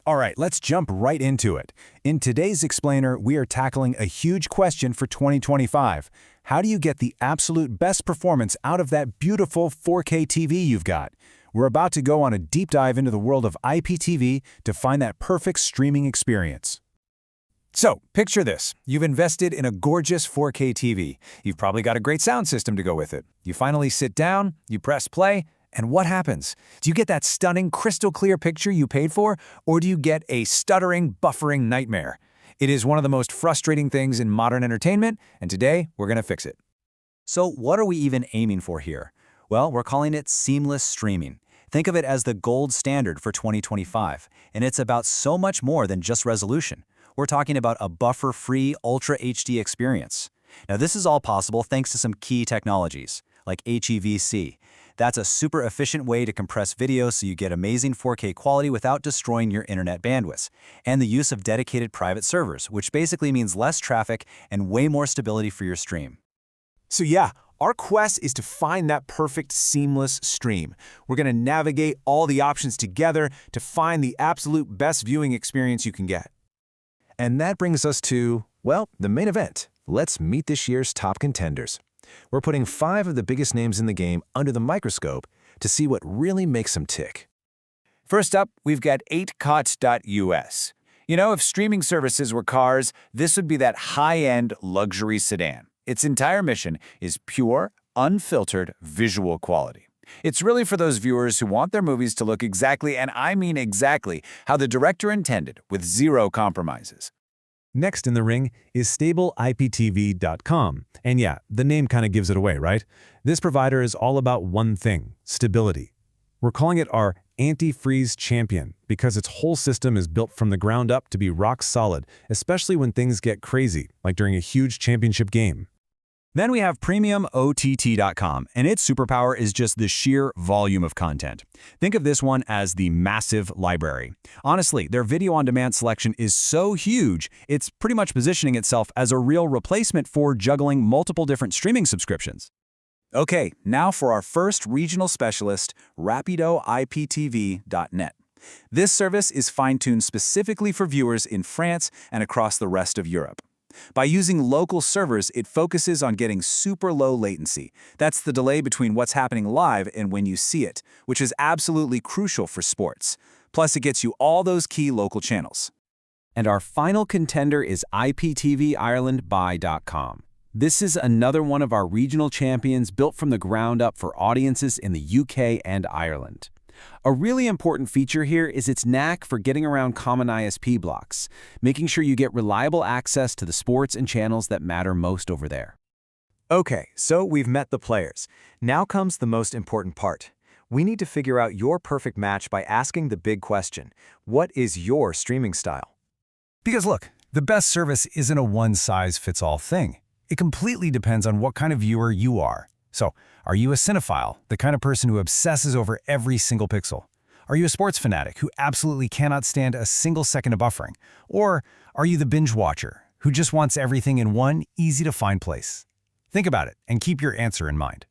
All right, let's jump right into it. In today's explainer, we are tackling a huge question for 2025. How do you get the absolute best performance out of that beautiful 4K TV you've got? We're about to go on a deep dive into the world of IPTV to find that perfect streaming experience. So, picture this. You've invested in a gorgeous 4K TV. You've probably got a great sound system to go with it. You finally sit down, you press play, and what happens? Do you get that stunning, crystal-clear picture you paid for, or do you get a stuttering, buffering nightmare? It is one of the most frustrating things in modern entertainment, and today we're going to fix it. So what are we even aiming for here? Well, we're calling it seamless streaming. Think of it as the gold standard for 2025, and it's about so much more than just resolution. We're talking about a buffer-free Ultra HD experience. Now, this is all possible thanks to some key technologies, like HEVC. That's a super efficient way to compress video so you get amazing 4K quality without destroying your internet bandwidth. And the use of dedicated private servers, which basically means less traffic and way more stability for your stream. So yeah, our quest is to find that perfect seamless stream. We're going to navigate all the options together to find the absolute best viewing experience you can get. And that brings us to, well, the main event. Let's meet this year's top contenders. We're putting 5 of the biggest names in the game under the microscope to see what really makes them tick. First up, we've got 4kiptv-us. You know, if streaming services were cars, this would be that high-end luxury sedan. Its entire mission is pure, unfiltered visual quality. It's really for those viewers who want their movies to look exactly, and I mean exactly, how the director intended, with zero compromises. Next in the ring is StabeIPTV.com. And yeah, the name kind of gives it away, right? This provider is all about one thing: stability. We're calling it our anti-freeze champion because its whole system is built from the ground up to be rock solid, especially when things get crazy, like during a huge championship game. Then we have PremiumOTT.com, and its superpower is just the sheer volume of content. Think of this one as the massive library. Honestly, their video-on-demand selection is so huge, it's pretty much positioning itself as a real replacement for juggling multiple different streaming subscriptions. Okay, now for our first regional specialist, RapidoIPTV.net. This service is fine-tuned specifically for viewers in France and across the rest of Europe. By using local servers, it focuses on getting super low latency. That's the delay between what's happening live and when you see it, which is absolutely crucial for sports. Plus, it gets you all those key local channels. And our final contender is IPTVIrelandBuy.com. This is another one of our regional champions built from the ground up for audiences in the UK and Ireland. A really important feature here is its knack for getting around common ISP blocks, making sure you get reliable access to the sports and channels that matter most over there. Okay, so we've met the players. Now comes the most important part. We need to figure out your perfect match by asking the big question: what is your streaming style? Because look, the best service isn't a one-size-fits-all thing. It completely depends on what kind of viewer you are. So, are you a cinephile, the kind of person who obsesses over every single pixel? Are you a sports fanatic who absolutely cannot stand a single second of buffering? Or are you the binge watcher who just wants everything in one easy-to-find place? Think about it and keep your answer in mind.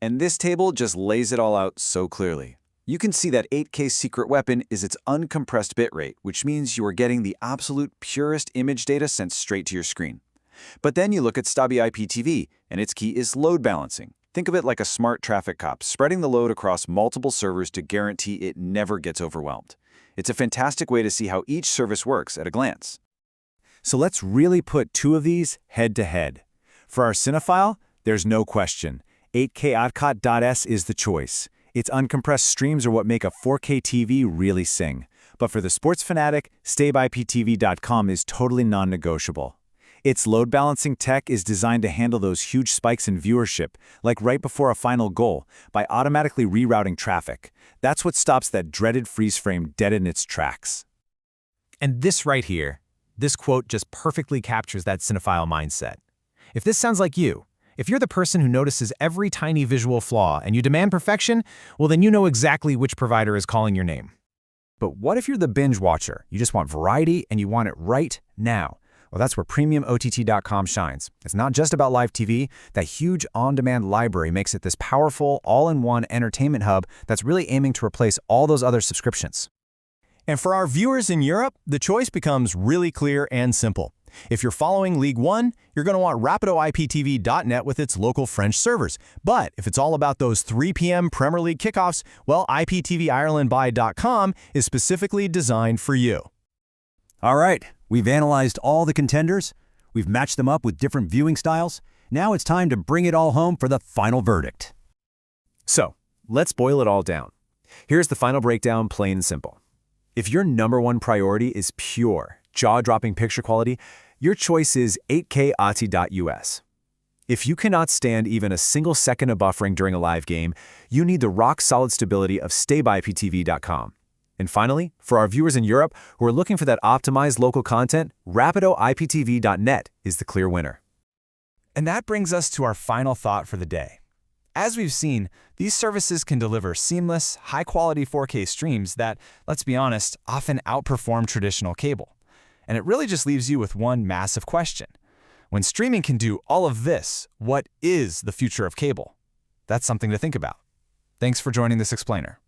And this table just lays it all out so clearly. You can see that 8K's secret weapon is its uncompressed bitrate, which means you are getting the absolute purest image data sent straight to your screen. But then you look at StabeIPTV, and its key is load balancing. Think of it like a smart traffic cop, spreading the load across multiple servers to guarantee it never gets overwhelmed. It's a fantastic way to see how each service works at a glance. So let's really put 2 of these head to head. For our cinephile, there's no question. 4kiptv-us is the choice. Its uncompressed streams are what make a 4K TV really sing. But for the sports fanatic, StabeIPTV.com is totally non-negotiable. Its load balancing tech is designed to handle those huge spikes in viewership, like right before a final goal, by automatically rerouting traffic. That's what stops that dreaded freeze frame dead in its tracks. And this right here, this quote just perfectly captures that cinephile mindset. If this sounds like you, if you're the person who notices every tiny visual flaw and you demand perfection, well then you know exactly which provider is calling your name. But what if you're the binge watcher? You just want variety and you want it right now. Well, that's where PremiumOTT.com shines. It's not just about live TV. That huge on-demand library makes it this powerful, all-in-one entertainment hub that's really aiming to replace all those other subscriptions. And for our viewers in Europe, the choice becomes really clear and simple. If you're following League One, you're going to want RapidoIPTV.net with its local French servers. But if it's all about those 3 p.m. Premier League kickoffs, well, IPTVIrelandBuy.com is specifically designed for you. All right, we've analyzed all the contenders. We've matched them up with different viewing styles. Now it's time to bring it all home for the final verdict. So, let's boil it all down. Here's the final breakdown, plain and simple. If your #1 priority is pure, jaw-dropping picture quality, your choice is 4kiptv-us. If you cannot stand even a single second of buffering during a live game, you need the rock-solid stability of StabeIPTV.com. And finally, for our viewers in Europe who are looking for that optimized local content, RapidoIPTV.net is the clear winner. And that brings us to our final thought for the day. As we've seen, these services can deliver seamless, high-quality 4K streams that, let's be honest, often outperform traditional cable. And it really just leaves you with one massive question. When streaming can do all of this, what is the future of cable? That's something to think about. Thanks for joining this explainer.